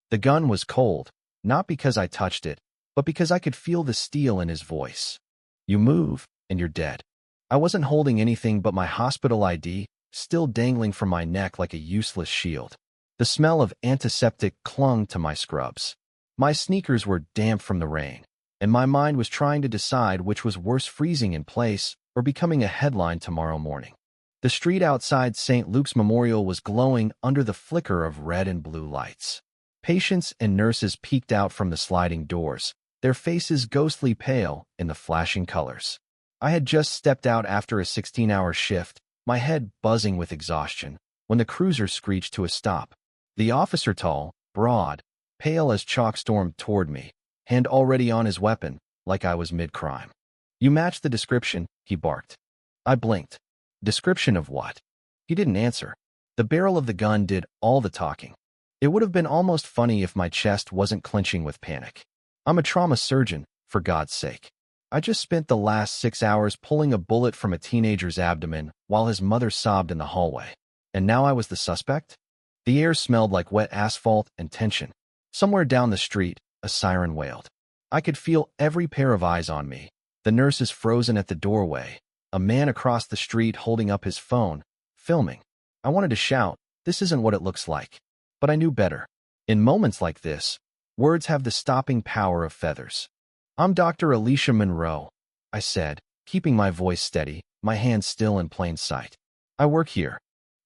The gun was cold, not because I touched it, but because I could feel the steel in his voice. You move, and you're dead. I wasn't holding anything but my hospital ID, still dangling from my neck like a useless shield. The smell of antiseptic clung to my scrubs. My sneakers were damp from the rain, and my mind was trying to decide which was worse, freezing in place or becoming a headline tomorrow morning. The street outside St. Luke's Memorial was glowing under the flicker of red and blue lights. Patients and nurses peeked out from the sliding doors, their faces ghostly pale in the flashing colors. I had just stepped out after a 16-hour shift, my head buzzing with exhaustion, when the cruiser screeched to a stop. The officer, tall, broad, pale as chalk, stormed toward me, hand already on his weapon, like I was mid-crime. You match the description, he barked. I blinked. Description of what? He didn't answer. The barrel of the gun did all the talking. It would have been almost funny if my chest wasn't clenching with panic. I'm a trauma surgeon, for God's sake. I just spent the last 6 hours pulling a bullet from a teenager's abdomen while his mother sobbed in the hallway. And now I was the suspect? The air smelled like wet asphalt and tension. Somewhere down the street, a siren wailed. I could feel every pair of eyes on me. The nurses frozen at the doorway. A man across the street holding up his phone, filming. I wanted to shout, "This isn't what it looks like." But I knew better. In moments like this, words have the stopping power of feathers. I'm Dr. Alicia Monroe, I said, keeping my voice steady, my hands still in plain sight. I work here.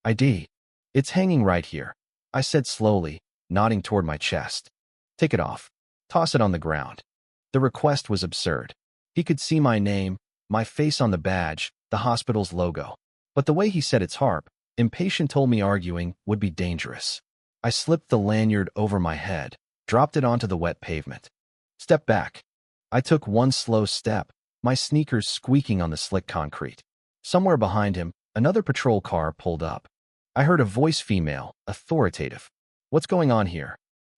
ID. It's hanging right here, I said slowly, nodding toward my chest. Take it off. Toss it on the ground. The request was absurd. He could see my name, my face on the badge, the hospital's logo. But the way he said it's harp, impatient, told me arguing would be dangerous. I slipped the lanyard over my head, dropped it onto the wet pavement. Step back. I took one slow step, my sneakers squeaking on the slick concrete. Somewhere behind him, another patrol car pulled up. I heard a voice, female, authoritative. What's going on here?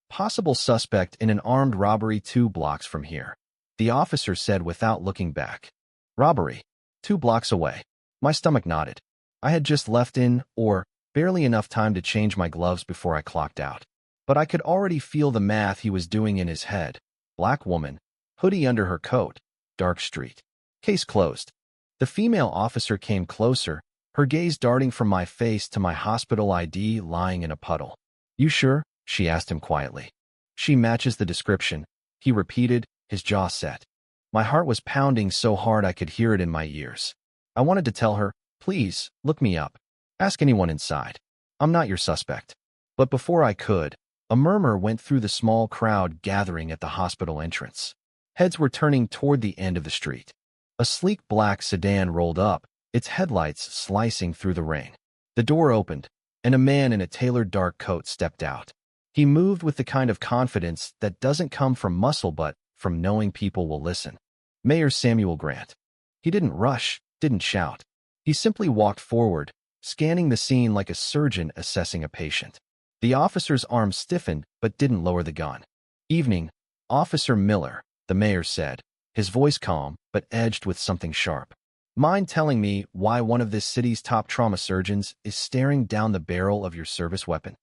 Possible suspect in an armed robbery 2 blocks from here, the officer said without looking back. Robbery? 2 blocks away. My stomach nodded. I had just left in, or barely enough time to change my gloves before I clocked out. But I could already feel the math he was doing in his head. Black woman, hoodie under her coat, dark street. Case closed. The female officer came closer, her gaze darting from my face to my hospital ID lying in a puddle. You sure? She asked him quietly. She matches the description, he repeated, his jaw set. My heart was pounding so hard I could hear it in my ears. I wanted to tell her, please, look me up. Ask anyone inside. I'm not your suspect. But before I could, a murmur went through the small crowd gathering at the hospital entrance. Heads were turning toward the end of the street. A sleek black sedan rolled up, its headlights slicing through the rain. The door opened, and a man in a tailored dark coat stepped out. He moved with the kind of confidence that doesn't come from muscle but from knowing people will listen. Mayor Samuel Grant. He didn't rush, didn't shout. He simply walked forward, scanning the scene like a surgeon assessing a patient. The officer's arm stiffened but didn't lower the gun. Evening, Officer Miller, the mayor said, his voice calm but edged with something sharp. Mind telling me why one of this city's top trauma surgeons is staring down the barrel of your service weapon?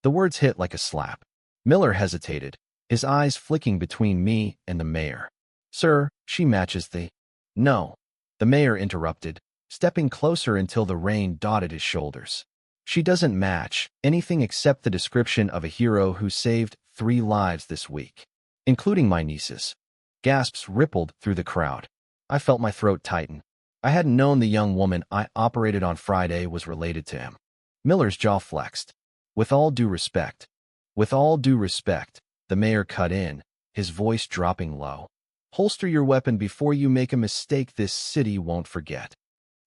The words hit like a slap. Miller hesitated, his eyes flicking between me and the mayor. Sir, she matches the... No, the mayor interrupted, stepping closer until the rain dotted his shoulders. She doesn't match anything except the description of a hero who saved 3 lives this week, including my niece's. Gasps rippled through the crowd. I felt my throat tighten. I hadn't known the young woman I operated on Friday was related to him. Miller's jaw flexed. With all due respect, the mayor cut in, his voice dropping low. Holster your weapon before you make a mistake this city won't forget.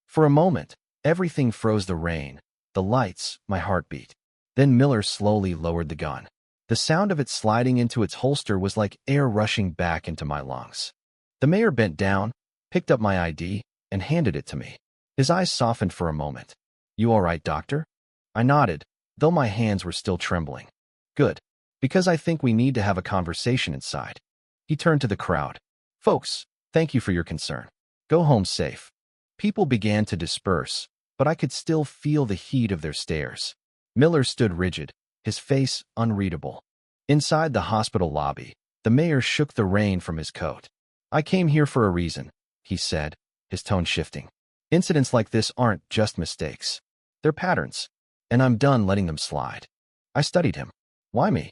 For a moment, everything froze, the rain, the lights, my heartbeat. Then Miller slowly lowered the gun. The sound of it sliding into its holster was like air rushing back into my lungs. The mayor bent down, picked up my ID, and handed it to me. His eyes softened for a moment. You all right, doctor? I nodded, though my hands were still trembling. Good, because I think we need to have a conversation inside. He turned to the crowd. Folks, thank you for your concern. Go home safe. People began to disperse, but I could still feel the heat of their stares. Miller stood rigid, his face unreadable. Inside the hospital lobby, the mayor shook the rain from his coat. "I came here for a reason," he said, his tone shifting. "Incidents like this aren't just mistakes. They're patterns, and I'm done letting them slide." I studied him. "Why me?"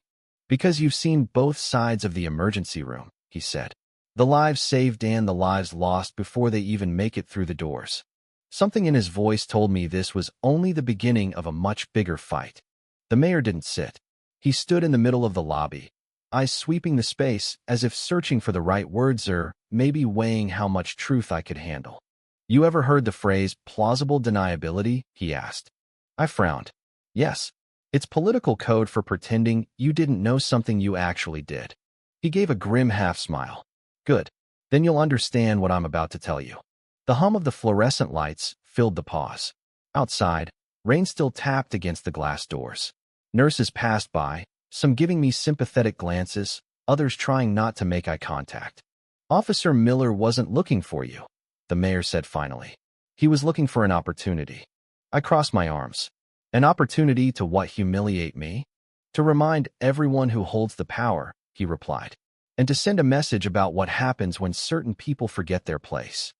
"Because you've seen both sides of the emergency room," he said. "The lives saved and the lives lost before they even make it through the doors." Something in his voice told me this was only the beginning of a much bigger fight. The mayor didn't sit. He stood in the middle of the lobby, eyes sweeping the space as if searching for the right words or maybe weighing how much truth I could handle. "You ever heard the phrase plausible deniability?" he asked. I frowned. "Yes. It's political code for pretending you didn't know something you actually did." He gave a grim half-smile. "Good. Then you'll understand what I'm about to tell you." The hum of the fluorescent lights filled the pause. Outside, rain still tapped against the glass doors. Nurses passed by, some giving me sympathetic glances, others trying not to make eye contact. "Officer Miller wasn't looking for you," the mayor said finally. "He was looking for an opportunity." I crossed my arms. "An opportunity to what, humiliate me?" "To remind everyone who holds the power," he replied, "and to send a message about what happens when certain people forget their place."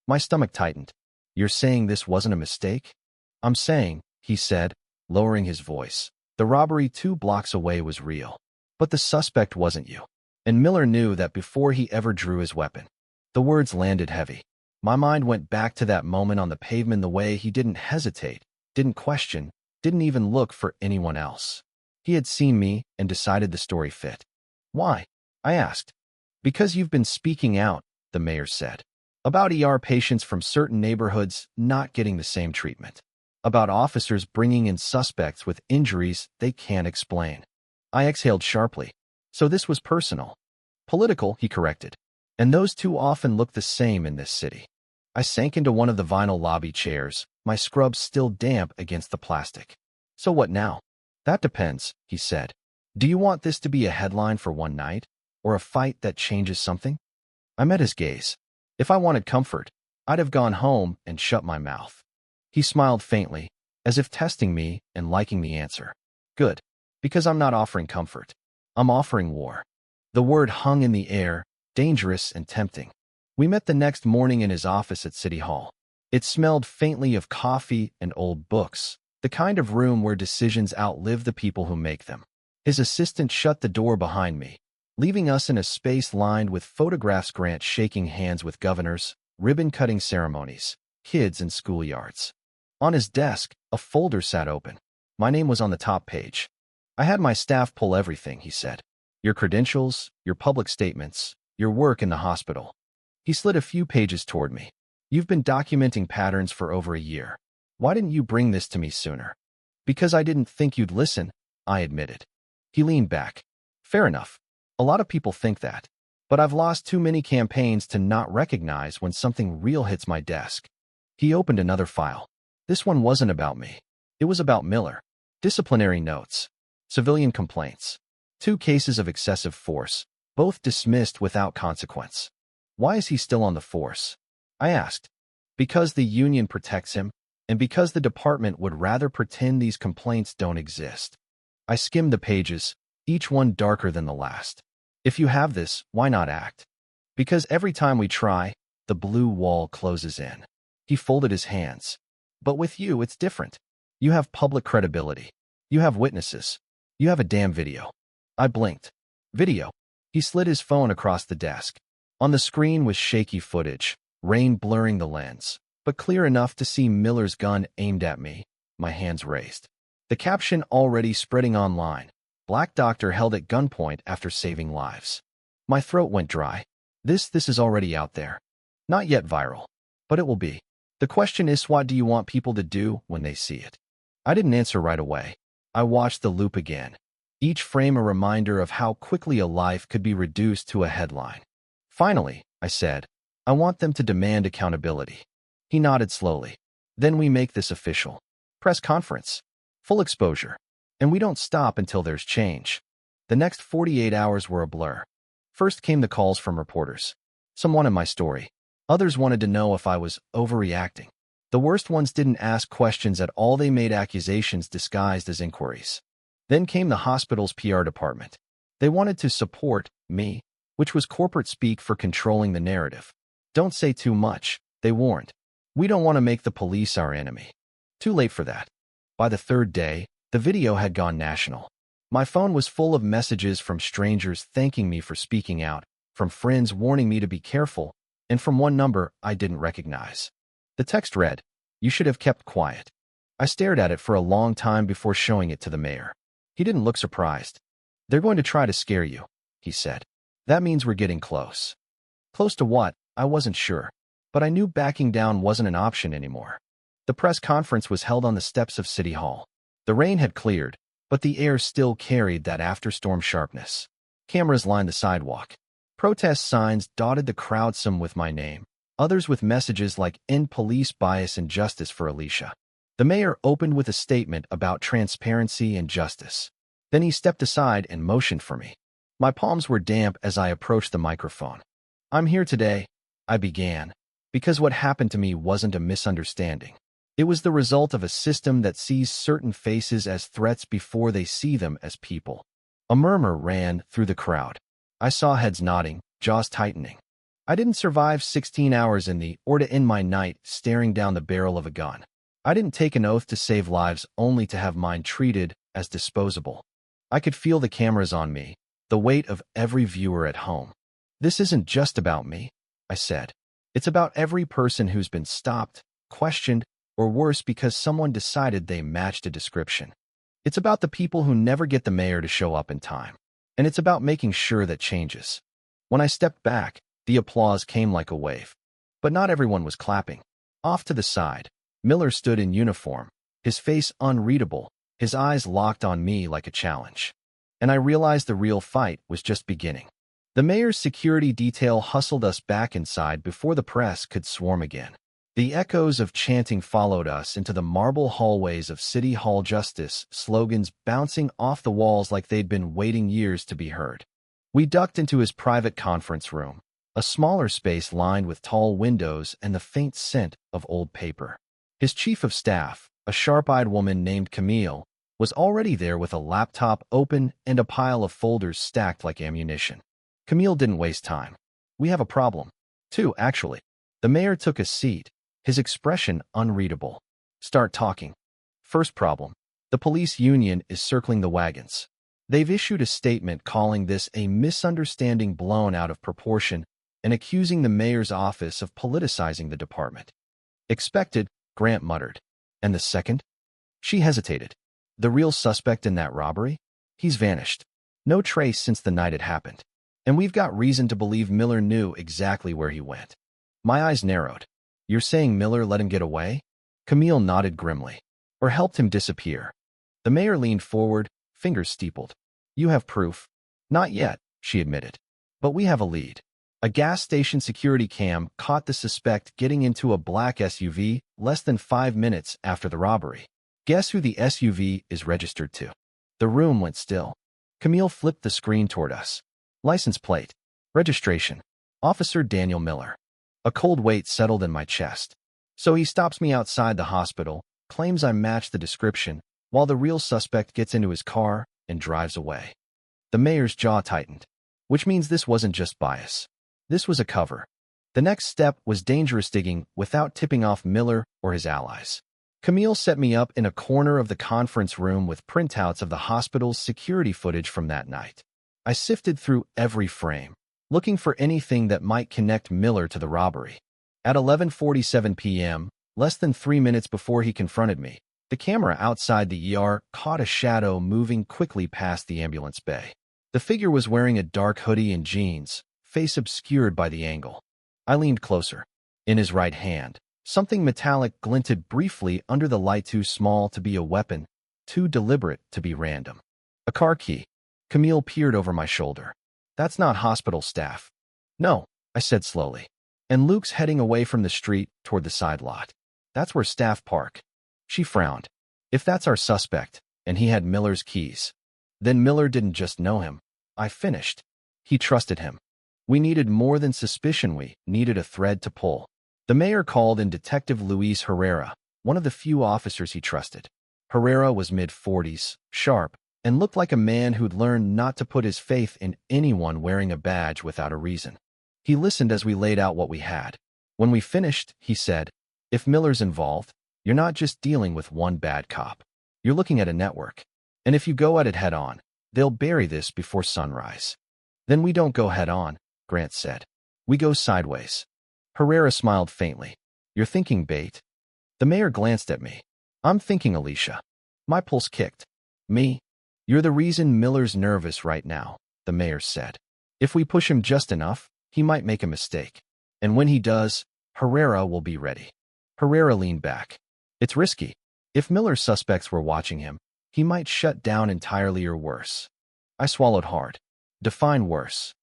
My stomach tightened. "You're saying this wasn't a mistake?" "I'm saying," he said, lowering his voice, "the robbery 2 blocks away was real. But the suspect wasn't you. And Miller knew that before he ever drew his weapon." The words landed heavy. My mind went back to that moment on the pavement, the way he didn't hesitate, didn't question, didn't even look for anyone else. He had seen me and decided the story fit. "Why?" I asked. "Because you've been speaking out," the mayor said. "About patients from certain neighborhoods not getting the same treatment. About officers bringing in suspects with injuries they can't explain." I exhaled sharply. "So this was personal." "Political," he corrected. "And those too often look the same in this city." I sank into one of the vinyl lobby chairs, my scrubs still damp against the plastic. "So what now?" "That depends," he said. "Do you want this to be a headline for one night, or a fight that changes something?" I met his gaze. If I wanted comfort, I'd have gone home and shut my mouth. He smiled faintly, as if testing me and liking the answer. "Good. Because I'm not offering comfort. I'm offering war." The word hung in the air, dangerous and tempting. We met the next morning in his office at City Hall. It smelled faintly of coffee and old books, the kind of room where decisions outlive the people who make them. His assistant shut the door behind me, leaving us in a space lined with photographs. Grant shaking hands with governors, ribbon-cutting ceremonies, kids in schoolyards. On his desk, a folder sat open. My name was on the top page. "I had my staff pull everything," he said. "Your credentials, your public statements, your work in the hospital." He slid a few pages toward me. "You've been documenting patterns for over a year. Why didn't you bring this to me sooner?" "Because I didn't think you'd listen," I admitted. He leaned back. "Fair enough. A lot of people think that. But I've lost too many campaigns to not recognize when something real hits my desk." He opened another file. This one wasn't about me. It was about Miller. Disciplinary notes. Civilian complaints. 2 cases of excessive force, both dismissed without consequence. "Why is he still on the force?" I asked. "Because the union protects him, and because the department would rather pretend these complaints don't exist." I skimmed the pages, each one darker than the last. "If you have this, why not act?" "Because every time we try, the blue wall closes in." He folded his hands. "But with you, it's different. You have public credibility. You have witnesses. You have a damn video." I blinked. "Video?" He slid his phone across the desk. On the screen was shaky footage, rain blurring the lens, but clear enough to see Miller's gun aimed at me, my hands raised. The caption already spreading online. "Black doctor held at gunpoint after saving lives." My throat went dry. This is already out there. Not yet viral, but it will be. The question is, what do you want people to do when they see it? I didn't answer right away. I watched the loop again. Each frame a reminder of how quickly a life could be reduced to a headline. "Finally," I said, "I want them to demand accountability." He nodded slowly. "Then we make this official. Press conference. Full exposure. And we don't stop until there's change." The next 48 hours were a blur. First came the calls from reporters. Some wanted my story. Others wanted to know if I was overreacting. The worst ones didn't ask questions at all. They made accusations disguised as inquiries. Then came the hospital's PR department. They wanted to support me, which was corporate speak for controlling the narrative. Don't say too much, they warned. We don't want to make the police our enemy. Too late for that. By the third day, the video had gone national. My phone was full of messages from strangers thanking me for speaking out, from friends warning me to be careful, and from one number I didn't recognize. The text read, "You should have kept quiet." I stared at it for a long time before showing it to the mayor. He didn't look surprised. "They're going to try to scare you," he said. "That means we're getting close." Close to what? I wasn't sure. But I knew backing down wasn't an option anymore. The press conference was held on the steps of City Hall. The rain had cleared, but the air still carried that after-storm sharpness. Cameras lined the sidewalk. Protest signs dotted the crowd, some with my name, others with messages like "End police bias and justice for Alicia." The mayor opened with a statement about transparency and justice. Then he stepped aside and motioned for me. My palms were damp as I approached the microphone. "I'm here today," I began, "because what happened to me wasn't a misunderstanding. It was the result of a system that sees certain faces as threats before they see them as people." A murmur ran through the crowd. I saw heads nodding, jaws tightening. I didn't survive 16 hours in the or to end my night staring down the barrel of a gun. I didn't take an oath to save lives only to have mine treated as disposable. I could feel the cameras on me, the weight of every viewer at home. "This isn't just about me," I said. "It's about every person who's been stopped, questioned, or worse because someone decided they matched a description. It's about the people who never get the mayor to show up in time. And it's about making sure that changes." When I stepped back, the applause came like a wave. But not everyone was clapping. Off to the side, Miller stood in uniform, his face unreadable, his eyes locked on me like a challenge. And I realized the real fight was just beginning. The mayor's security detail hustled us back inside before the press could swarm again. The echoes of chanting followed us into the marble hallways of City Hall, justice slogans bouncing off the walls like they'd been waiting years to be heard. We ducked into his private conference room, a smaller space lined with tall windows and the faint scent of old paper. His chief of staff, a sharp-eyed woman named Camille, was already there with a laptop open and a pile of folders stacked like ammunition. Camille didn't waste time. "We have a problem." "Two, actually." The mayor took a seat, his expression unreadable. "Start talking." "First problem. The police union is circling the wagons. They've issued a statement calling this a misunderstanding blown out of proportion and accusing the mayor's office of politicizing the department." "Expected," Grant muttered. "And the second?" She hesitated. "The real suspect in that robbery? He's vanished. No trace since the night it happened. And we've got reason to believe Miller knew exactly where he went." My eyes narrowed. "You're saying Miller let him get away?" Camille nodded grimly. "Or helped him disappear?" The mayor leaned forward, fingers steepled. "You have proof?" "Not yet," she admitted. "But we have a lead." A gas station security cam caught the suspect getting into a black SUV less than 5 minutes after the robbery. Guess who the SUV is registered to? The room went still. Camille flipped the screen toward us. "License plate. Registration. Officer Daniel Miller." A cold weight settled in my chest. So he stops me outside the hospital, claims I matched the description, while the real suspect gets into his car and drives away. The mayor's jaw tightened. Which means this wasn't just bias. This was a cover. The next step was dangerous digging without tipping off Miller or his allies. Camille set me up in a corner of the conference room with printouts of the hospital's security footage from that night. I sifted through every frame, looking for anything that might connect Miller to the robbery. At 11:47 p.m., less than 3 minutes before he confronted me, the camera outside the ER caught a shadow moving quickly past the ambulance bay. The figure was wearing a dark hoodie and jeans, face obscured by the angle. I leaned closer. In his right hand, something metallic glinted briefly under the light, too small to be a weapon, too deliberate to be random. A car key. Camille peered over my shoulder. "That's not hospital staff." "No," I said slowly. "And Luke's heading away from the street toward the side lot. That's where staff park." She frowned. "If that's our suspect, and he had Miller's keys, then Miller didn't just know him." I finished. "He trusted him." We needed more than suspicion, we needed a thread to pull. The mayor called in Detective Luis Herrera, one of the few officers he trusted. Herrera was mid-40s, sharp, and looked like a man who'd learned not to put his faith in anyone wearing a badge without a reason. He listened as we laid out what we had. When we finished, he said, "If Miller's involved, you're not just dealing with one bad cop. You're looking at a network. And if you go at it head-on, they'll bury this before sunrise." "Then we don't go head-on," Grant said. "We go sideways." Herrera smiled faintly. "You're thinking bait?" The mayor glanced at me. "I'm thinking Alicia." My pulse kicked. "Me? You're the reason Miller's nervous right now," the mayor said. "If we push him just enough, he might make a mistake. And when he does, Herrera will be ready." Herrera leaned back. "It's risky. If Miller's suspects were watching him, he might shut down entirely or worse." I swallowed hard. "Define worse."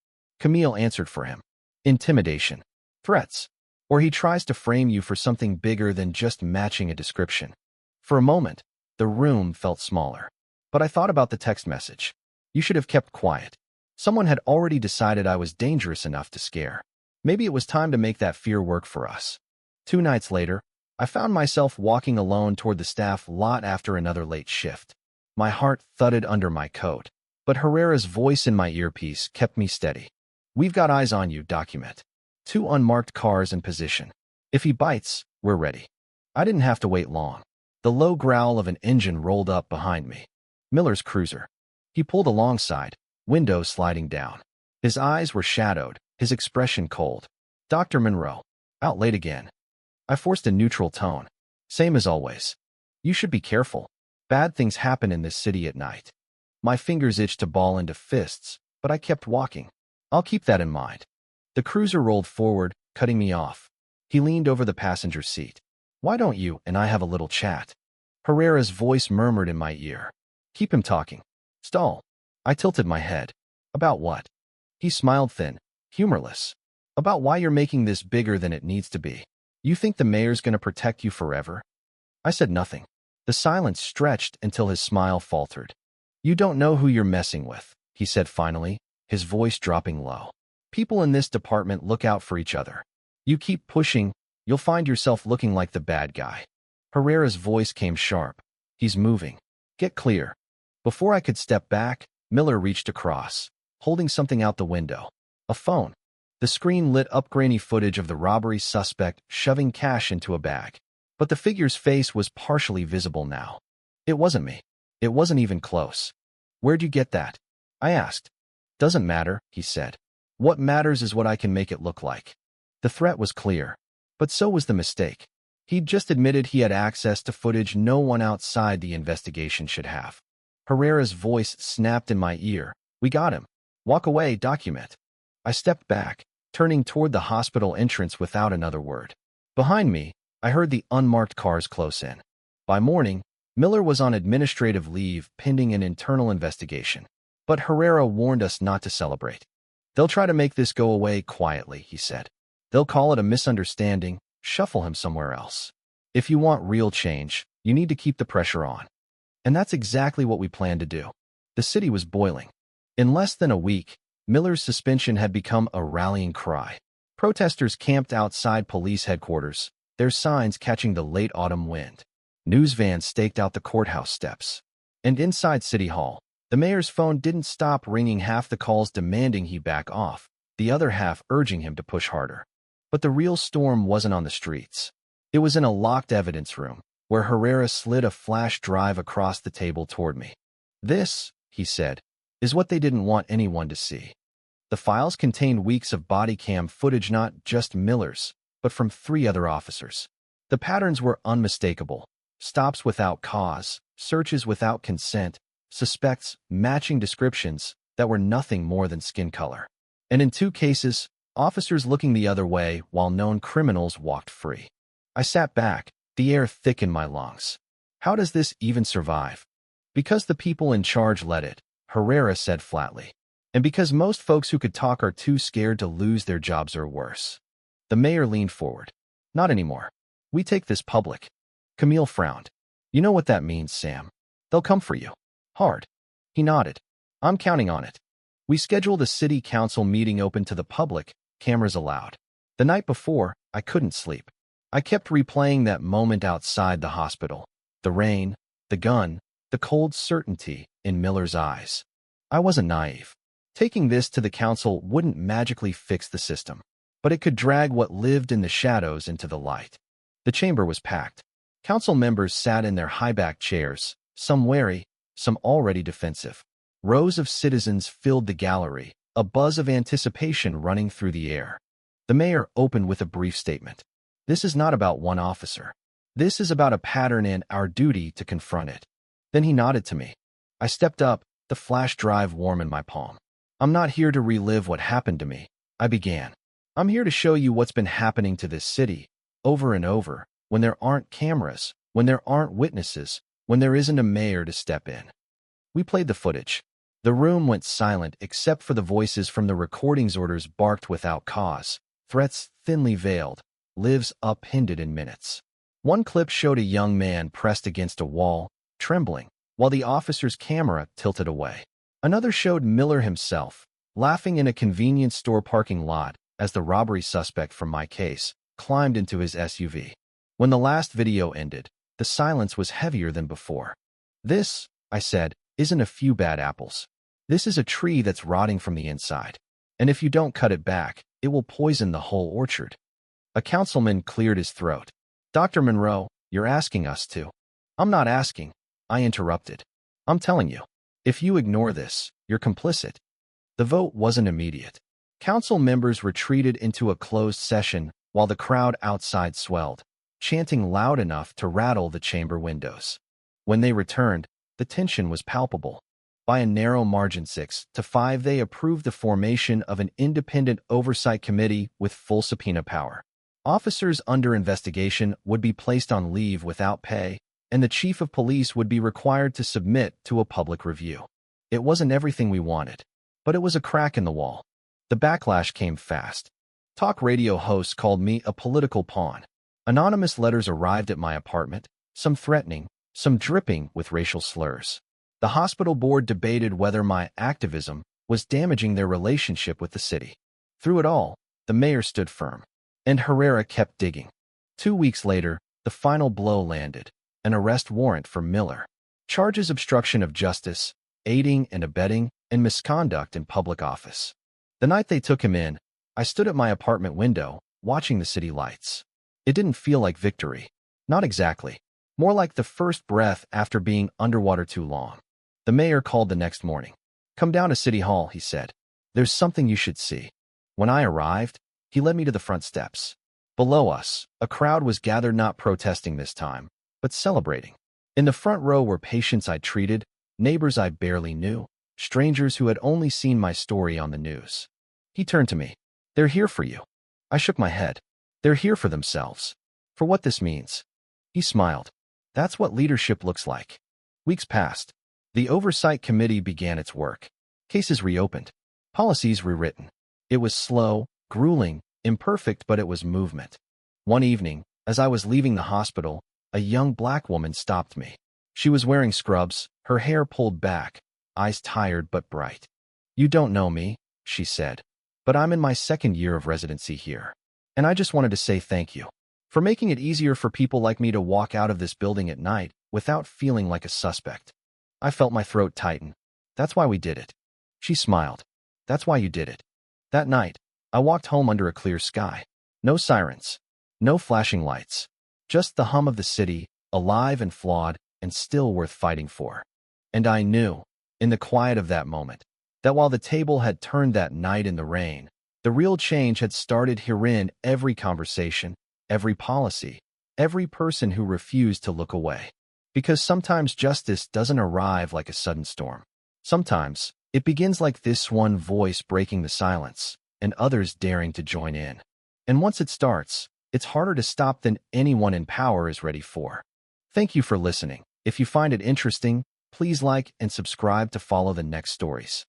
Camille answered for him. "Intimidation. Threats. Or he tries to frame you for something bigger than just matching a description." For a moment, the room felt smaller. But I thought about the text message. "You should have kept quiet." Someone had already decided I was dangerous enough to scare. Maybe it was time to make that fear work for us. 2 nights later, I found myself walking alone toward the staff lot after another late shift. My heart thudded under my coat, but Herrera's voice in my earpiece kept me steady. "We've got eyes on you, document. 2 unmarked cars in position. If he bites, we're ready." I didn't have to wait long. The low growl of an engine rolled up behind me. Miller's cruiser. He pulled alongside, windows sliding down. His eyes were shadowed, his expression cold. "Dr. Monroe, out late again." I forced a neutral tone. "Same as always. You should be careful. Bad things happen in this city at night." My fingers itched to ball into fists, but I kept walking. "I'll keep that in mind." The cruiser rolled forward, cutting me off. He leaned over the passenger seat. "Why don't you and I have a little chat?" Herrera's voice murmured in my ear. "Keep him talking. Stall." I tilted my head. "About what?" He smiled thin, humorless. "About why you're making this bigger than it needs to be. You think the mayor's gonna protect you forever?" I said nothing. The silence stretched until his smile faltered. "You don't know who you're messing with," he said finally, his voice dropping low. "People in this department look out for each other. You keep pushing, you'll find yourself looking like the bad guy." Herrera's voice came sharp. "He's moving. Get clear." Before I could step back, Miller reached across, holding something out the window. A phone. The screen lit up grainy footage of the robbery suspect shoving cash into a bag. But the figure's face was partially visible now. It wasn't me. It wasn't even close. "Where'd you get that?" I asked. "Doesn't matter," he said. "What matters is what I can make it look like." The threat was clear, but so was the mistake. He'd just admitted he had access to footage no one outside the investigation should have. Herrera's voice snapped in my ear. "We got him. Walk away, document." I stepped back, turning toward the hospital entrance without another word. Behind me, I heard the unmarked cars close in. By morning, Miller was on administrative leave pending an internal investigation. But Herrera warned us not to celebrate. "They'll try to make this go away quietly," he said. "They'll call it a misunderstanding, shuffle him somewhere else. If you want real change, you need to keep the pressure on." And that's exactly what we planned to do. The city was boiling. In less than a week, Miller's suspension had become a rallying cry. Protesters camped outside police headquarters, their signs catching the late autumn wind. News vans staked out the courthouse steps. And inside City Hall, the mayor's phone didn't stop ringing, half the calls demanding he back off, the other half urging him to push harder. But the real storm wasn't on the streets. It was in a locked evidence room, where Herrera slid a flash drive across the table toward me. "This," he said, "is what they didn't want anyone to see." The files contained weeks of body cam footage, not just Miller's, but from 3 other officers. The patterns were unmistakable. Stops without cause, searches without consent, suspects matching descriptions that were nothing more than skin color. And in 2 cases, officers looking the other way while known criminals walked free. I sat back, the air thick in my lungs. How does this even survive? Because the people in charge let it, Herrera said flatly. And because most folks who could talk are too scared to lose their jobs or worse. The mayor leaned forward. "Not anymore. We take this public." Camille frowned. "You know what that means, Sam. They'll come for you. Hard." He nodded. "I'm counting on it." We scheduled a city council meeting open to the public, cameras allowed. The night before, I couldn't sleep. I kept replaying that moment outside the hospital. The rain, the gun, the cold certainty in Miller's eyes. I wasn't naive. Taking this to the council wouldn't magically fix the system, but it could drag what lived in the shadows into the light. The chamber was packed. Council members sat in their high-backed chairs, some wary, some already defensive. Rows of citizens filled the gallery, a buzz of anticipation running through the air. The mayor opened with a brief statement. This is not about one officer. This is about a pattern and our duty to confront it. Then he nodded to me. I stepped up, the flash drive warm in my palm. I'm not here to relive what happened to me, I began. I'm here to show you what's been happening to this city, over and over, when there aren't cameras, when there aren't witnesses, when there isn't a mayor to step in. We played the footage. The room went silent except for the voices from the recording's orders barked without cause, threats thinly veiled, lives upended in minutes. One clip showed a young man pressed against a wall, trembling, while the officer's camera tilted away. Another showed Miller himself, laughing in a convenience store parking lot as the robbery suspect from my case climbed into his SUV. When the last video ended, the silence was heavier than before. This, I said, isn't a few bad apples. This is a tree that's rotting from the inside. And if you don't cut it back, it will poison the whole orchard. A councilman cleared his throat. Dr. Monroe, you're asking us to. I'm not asking, I interrupted. I'm telling you. If you ignore this, you're complicit. The vote wasn't immediate. Council members retreated into a closed session while the crowd outside swelled, chanting loud enough to rattle the chamber windows. When they returned, the tension was palpable. By a narrow margin 6-5, they approved the formation of an independent oversight committee with full subpoena power. Officers under investigation would be placed on leave without pay, and the chief of police would be required to submit to a public review. It wasn't everything we wanted, but it was a crack in the wall. The backlash came fast. Talk radio hosts called me a political pawn. Anonymous letters arrived at my apartment, some threatening, some dripping with racial slurs. The hospital board debated whether my activism was damaging their relationship with the city. Through it all, the mayor stood firm. And Herrera kept digging. 2 weeks later, the final blow landed. An arrest warrant for Miller. Charges obstruction of justice, aiding and abetting, and misconduct in public office. The night they took him in, I stood at my apartment window, watching the city lights. It didn't feel like victory. Not exactly. More like the first breath after being underwater too long. The mayor called the next morning. Come down to City Hall, he said. There's something you should see. When I arrived, he led me to the front steps. Below us, a crowd was gathered not protesting this time, but celebrating. In the front row were patients I'd treated, neighbors I barely knew, strangers who had only seen my story on the news. He turned to me. They're here for you. I shook my head. They're here for themselves. For what this means. He smiled. That's what leadership looks like. Weeks passed. The Oversight Committee began its work. Cases reopened. Policies rewritten. It was slow, grueling, imperfect, but it was movement. One evening, as I was leaving the hospital, a young black woman stopped me. She was wearing scrubs, her hair pulled back, eyes tired but bright. You don't know me, she said, but I'm in my second year of residency here. And I just wanted to say thank you for making it easier for people like me to walk out of this building at night without feeling like a suspect. I felt my throat tighten. That's why we did it. She smiled. That's why you did it. That night, I walked home under a clear sky. No sirens. No flashing lights. Just the hum of the city, alive and flawed, and still worth fighting for. And I knew, in the quiet of that moment, that while the table had turned that night in the rain, the real change had started herein every conversation, every policy, every person who refused to look away. Because sometimes justice doesn't arrive like a sudden storm. Sometimes, it begins like this one voice breaking the silence, and others daring to join in. And once it starts, it's harder to stop than anyone in power is ready for. Thank you for listening. If you find it interesting, please like and subscribe to follow the next stories.